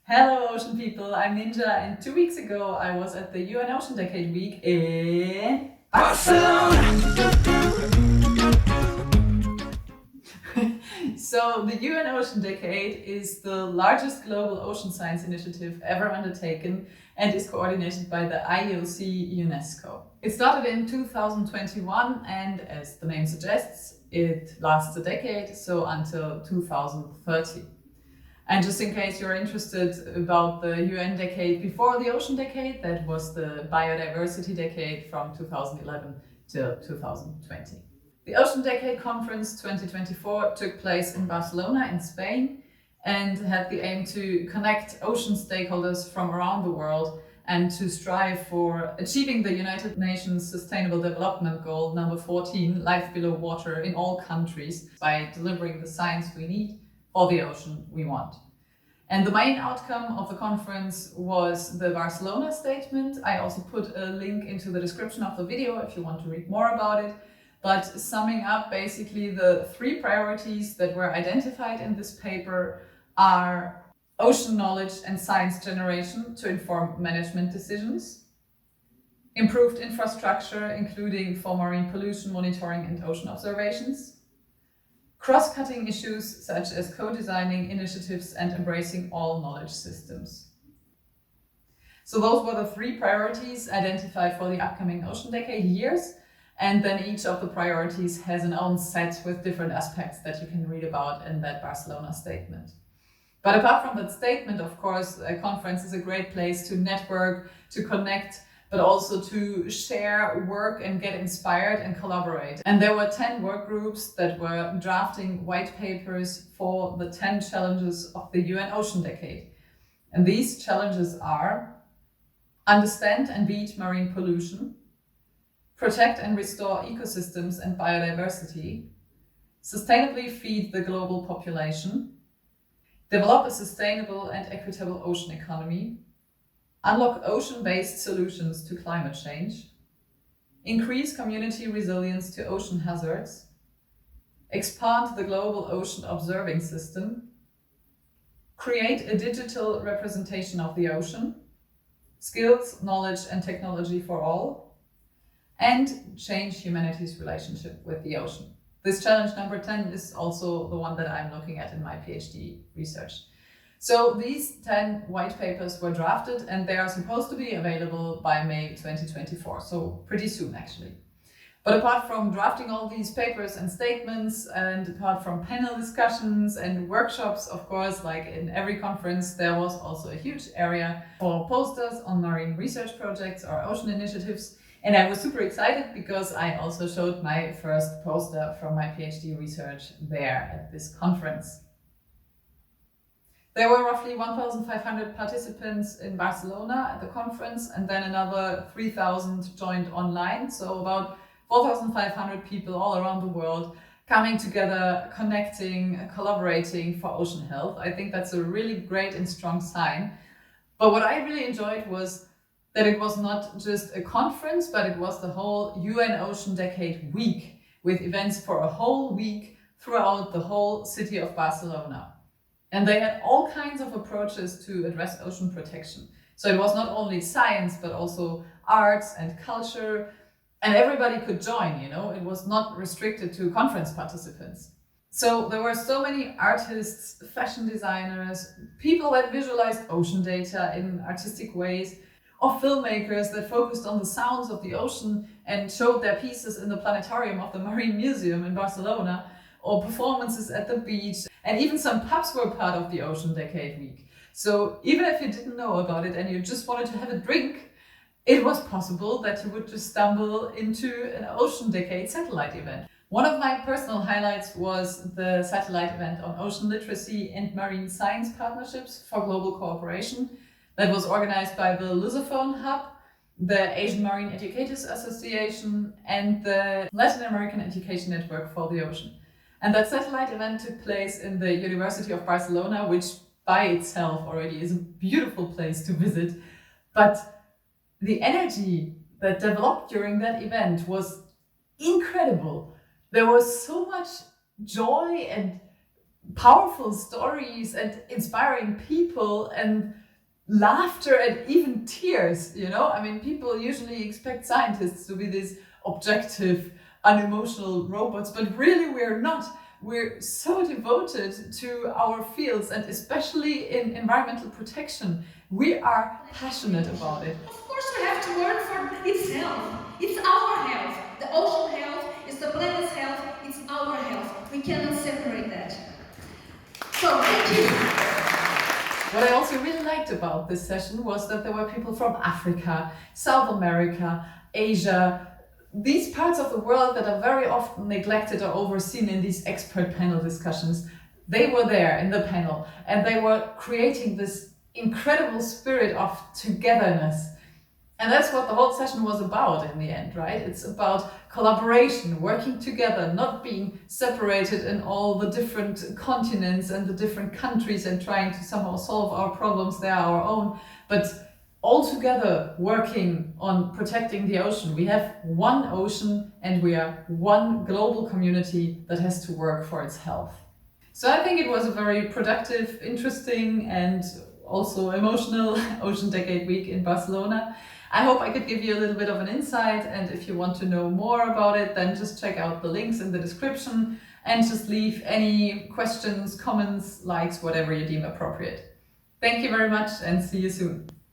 Hello, ocean people. I'm Ninja, and 2 weeks ago I was at the UN Ocean Decade Week in Barcelona. So, the UN Ocean Decade is the largest global ocean science initiative ever undertaken and is coordinated by the IOC UNESCO. It started in 2021, and as the name suggests, it lasts a decade, so until 2030. And just in case you're interested about the UN decade before the Ocean Decade, that was the Biodiversity Decade from 2011 till 2020. The Ocean Decade Conference 2024 took place in Barcelona in Spain and had the aim to connect ocean stakeholders from around the world and to strive for achieving the United Nations Sustainable Development Goal number 14, life below water in all countries, by delivering the science we need for the ocean we want. And the main outcome of the conference was the Barcelona statement. I also put a link into the description of the video if you want to read more about it. But summing up, basically the 3 priorities that were identified in this paper are ocean knowledge and science generation to inform management decisions, improved infrastructure, including for marine pollution monitoring and ocean observations, cross-cutting issues such as co-designing initiatives and embracing all knowledge systems. So those were the 3 priorities identified for the upcoming Ocean Decade years. And then each of the priorities has an own set with different aspects that you can read about in that Barcelona statement. But apart from that statement, of course, a conference is a great place to network, to connect, but also to share work and get inspired and collaborate. And there were 10 work groups that were drafting white papers for the 10 challenges of the UN Ocean Decade. And these challenges are: understand and beat marine pollution, protect and restore ecosystems and biodiversity, sustainably feed the global population, develop a sustainable and equitable ocean economy, unlock ocean-based solutions to climate change, increase community resilience to ocean hazards, expand the global ocean observing system, create a digital representation of the ocean, skills, knowledge and technology for all, and change humanity's relationship with the ocean. This challenge number 10 is also the one that I'm looking at in my PhD research. So these 10 white papers were drafted and they are supposed to be available by May 2024, so pretty soon actually. But apart from drafting all these papers and statements, and apart from panel discussions and workshops, of course, like in every conference, there was also a huge area for posters on marine research projects or ocean initiatives. And I was super excited because I also showed my first poster from my PhD research there at this conference. There were roughly 1,500 participants in Barcelona at the conference, and then another 3,000 joined online. So about 4,500 people all around the world coming together, connecting, collaborating for ocean health. I think that's a really great and strong sign. But what I really enjoyed was that it was not just a conference, but it was the whole UN Ocean Decade Week, with events for a whole week throughout the whole city of Barcelona. And they had all kinds of approaches to address ocean protection. So it was not only science, but also arts and culture, and everybody could join, it was not restricted to conference participants. So there were so many artists, fashion designers, people that visualized ocean data in artistic ways, or filmmakers that focused on the sounds of the ocean and showed their pieces in the planetarium of the Marine Museum in Barcelona, or performances at the beach, and even some pubs were part of the Ocean Decade Week. So even if you didn't know about it and you just wanted to have a drink, it was possible that you would just stumble into an Ocean Decade satellite event. One of my personal highlights was the satellite event on ocean literacy and marine science partnerships for global cooperation that was organized by the Lusophone Hub, the Asian Marine Educators Association, and the Latin American Education Network for the Ocean. And that satellite event took place in the University of Barcelona, which by itself already is a beautiful place to visit. But the energy that developed during that event was incredible. There was so much joy and powerful stories and inspiring people and laughter and even tears, you know? I mean, people usually expect scientists to be these objective, unemotional robots, but really we're not. We're so devoted to our fields, and especially in environmental protection, we are passionate about it. Of course, we have to work for its health. It's our health. The ocean health is the planet's health. It's our health. We cannot separate that. So, thank you. What I also really liked about this session was that there were people from Africa, South America, Asia, these parts of the world that are very often neglected or overseen in these expert panel discussions. They were there in the panel and they were creating this incredible spirit of togetherness. And that's what the whole session was about in the end, right? It's about collaboration, working together, not being separated in all the different continents and the different countries and trying to somehow solve our problems, they are our own, but all together working on protecting the ocean. We have one ocean and we are one global community that has to work for its health. So I think it was a very productive, interesting and also emotional Ocean Decade Week in Barcelona. I hope I could give you a little bit of an insight, and if you want to know more about it, then just check out the links in the description and just leave any questions, comments, likes, whatever you deem appropriate. Thank you very much and see you soon.